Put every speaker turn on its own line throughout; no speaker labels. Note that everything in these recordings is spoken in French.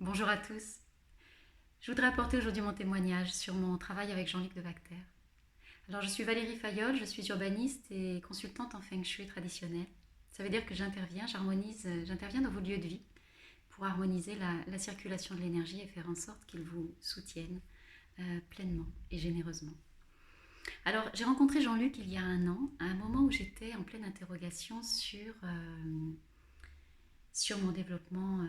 Bonjour à tous. Je voudrais apporter aujourd'hui mon témoignage sur mon travail avec Jean-Luc de Bacter. Alors, je suis Valérie Fayolle, je suis urbaniste et consultante en Feng Shui traditionnel. Ça veut dire que j'interviens dans vos lieux de vie pour harmoniser la circulation de l'énergie et faire en sorte qu'ils vous soutiennent pleinement et généreusement. Alors, j'ai rencontré Jean-Luc il y a un an, à un moment où j'étais en pleine interrogation sur mon développement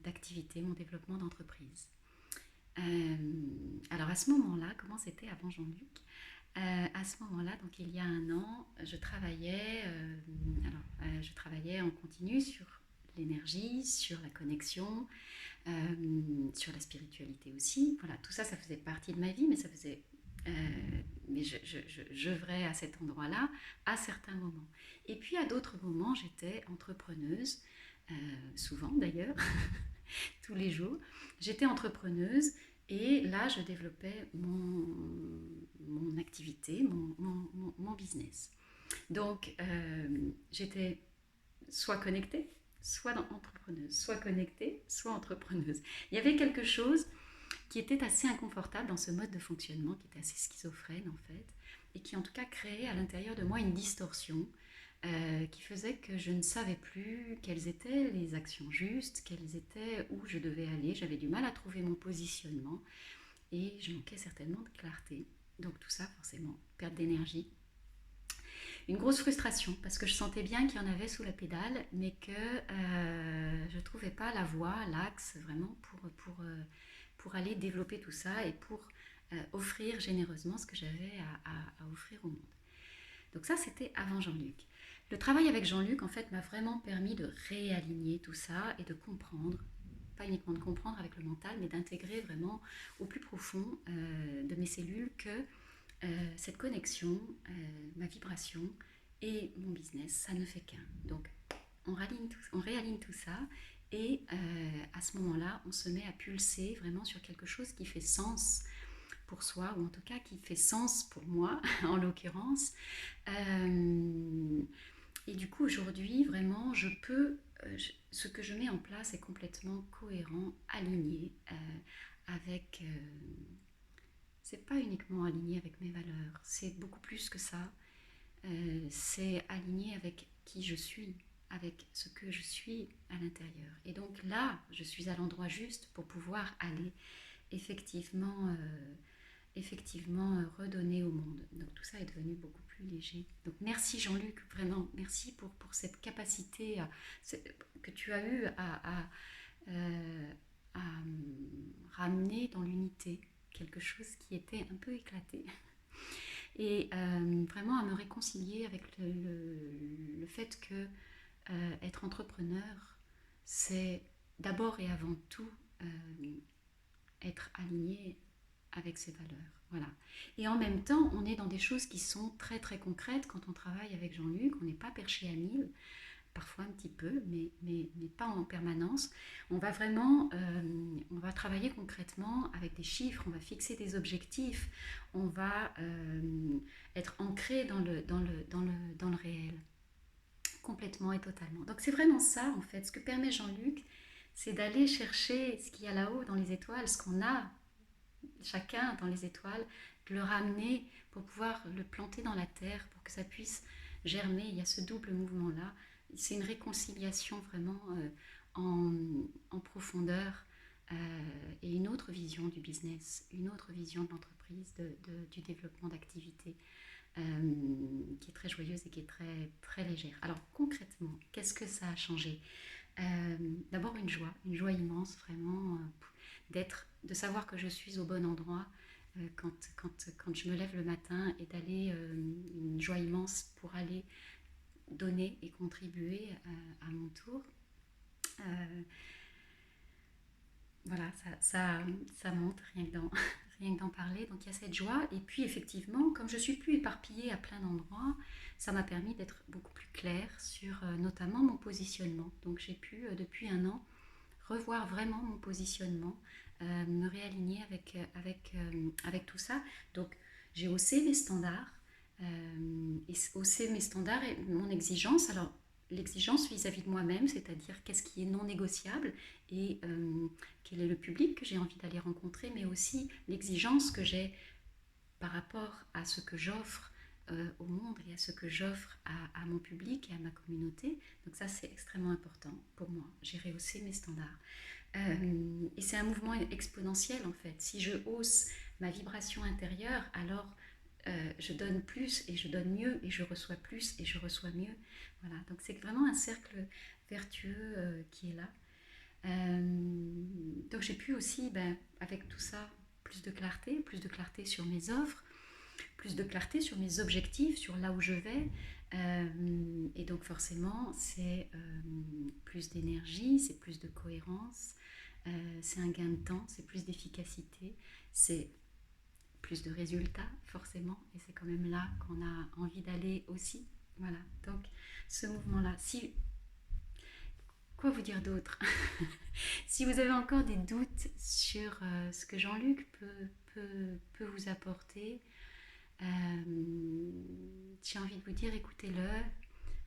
d'activité, mon développement d'entreprise. Alors à ce moment-là, comment c'était avant Jean-Luc? À ce moment-là, donc il y a un an, je travaillais en continu sur l'énergie, sur la connexion, sur la spiritualité aussi. Voilà, tout ça, ça faisait partie de ma vie, euh, mais j'œuvrais à cet endroit-là à certains moments. Et puis à d'autres moments, j'étais entrepreneuse, souvent d'ailleurs, tous les jours. J'étais entrepreneuse et là, je développais mon activité, mon business. Donc, j'étais soit connectée, soit entrepreneuse, soit connectée, soit entrepreneuse. Il y avait quelque chose qui était assez inconfortable dans ce mode de fonctionnement, qui était assez schizophrène en fait, et qui en tout cas créait à l'intérieur de moi une distorsion qui faisait que je ne savais plus quelles étaient les actions justes, quelles étaient où je devais aller. J'avais du mal à trouver mon positionnement et je manquais certainement de clarté. Donc tout ça, forcément, perte d'énergie. Une grosse frustration parce que je sentais bien qu'il y en avait sous la pédale, mais que je ne trouvais pas la voie, l'axe vraiment pour aller développer tout ça et pour offrir généreusement ce que j'avais à offrir au monde. Donc ça, c'était avant Jean-Luc. Le travail avec Jean-Luc, en fait, m'a vraiment permis de réaligner tout ça et de comprendre, pas uniquement de comprendre avec le mental, mais d'intégrer vraiment au plus profond de mes cellules que cette connexion, ma vibration et mon business, ça ne fait qu'un. Donc, on réaligne tout ça et à ce moment-là, on se met à pulser vraiment sur quelque chose qui fait sens pour soi, ou en tout cas qui fait sens pour moi, en l'occurrence. Et du coup, aujourd'hui, vraiment, ce que je mets en place est complètement cohérent, aligné avec. C'est pas uniquement aligné avec mes valeurs, c'est beaucoup plus que ça. C'est aligné avec qui je suis, avec ce que je suis à l'intérieur. Et donc là, je suis à l'endroit juste pour pouvoir aller effectivement redonner au monde. Donc tout ça est devenu beaucoup plus léger. Donc merci Jean-Luc, vraiment, merci pour cette capacité que tu as eue à ramener dans l'unité quelque chose qui était un peu éclaté. Et vraiment à me réconcilier avec le fait que être entrepreneur, c'est d'abord et avant tout être aligné avec ses valeurs. Voilà. Et en même temps, on est dans des choses qui sont très très concrètes quand on travaille avec Jean-Luc. On n'est pas perché à mille, parfois un petit peu, mais pas en permanence. On va travailler concrètement avec des chiffres, on va fixer des objectifs, on va être ancré dans le réel, complètement et totalement. Donc c'est vraiment ça en fait, ce que permet Jean-Luc, c'est d'aller chercher ce qu'il y a là-haut dans les étoiles, ce qu'on a chacun dans les étoiles, de le ramener pour pouvoir le planter dans la terre, pour que ça puisse germer. Il y a ce double mouvement-là. C'est une réconciliation vraiment en profondeur et une autre vision du business, une autre vision de l'entreprise, du développement d'activité qui est très joyeuse et qui est très, très légère. Alors concrètement, qu'est-ce que ça a changé? D'abord une joie immense vraiment de savoir que je suis au bon endroit quand je me lève le matin et d'aller, une joie immense pour aller donner et contribuer à mon tour. Euh, voilà, ça monte rien que d'en parler. Donc il y a cette joie. Et puis effectivement, comme je suis plus éparpillée à plein d'endroits, ça m'a permis d'être beaucoup plus claire sur notamment mon positionnement. Donc j'ai pu, depuis un an, revoir vraiment mon positionnement, me réaligner avec tout ça. Donc j'ai haussé mes standards, et haussé mes standards et mon exigence. Alors l'exigence vis-à-vis de moi-même, c'est-à-dire qu'est-ce qui est non négociable et quel est le public que j'ai envie d'aller rencontrer, mais aussi l'exigence que j'ai par rapport à ce que j'offre au monde et à ce que j'offre à mon public et à ma communauté. Donc ça, c'est extrêmement important pour moi. J'ai rehaussé mes standards. Et c'est un mouvement exponentiel en fait. Si je hausse ma vibration intérieure, alors je donne plus et je donne mieux et je reçois plus et je reçois mieux. Voilà, donc c'est vraiment un cercle vertueux qui est là. Donc j'ai pu aussi, avec tout ça, plus de clarté sur mes offres, plus de clarté sur mes objectifs, sur là où je vais. Et donc forcément, c'est plus d'énergie, c'est plus de cohérence, c'est un gain de temps, c'est plus d'efficacité, c'est plus de résultats forcément. Et c'est quand même là qu'on a envie d'aller aussi. Voilà, donc ce mouvement-là. Si, quoi vous dire d'autre? Si vous avez encore des doutes sur ce que Jean-Luc peut vous apporter, j'ai envie de vous dire écoutez-le,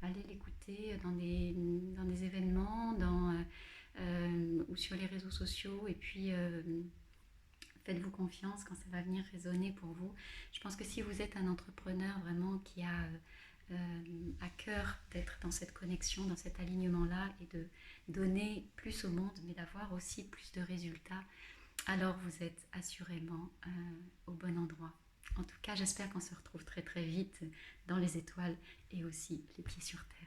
allez l'écouter dans des événements, ou sur les réseaux sociaux, et puis faites-vous confiance quand ça va venir résonner pour vous. Je pense que si vous êtes un entrepreneur vraiment qui a à cœur d'être dans cette connexion, dans cet alignement-là, et de donner plus au monde, mais d'avoir aussi plus de résultats, alors vous êtes assurément au bon endroit. En tout cas, j'espère qu'on se retrouve très très vite dans les étoiles et aussi les pieds sur terre.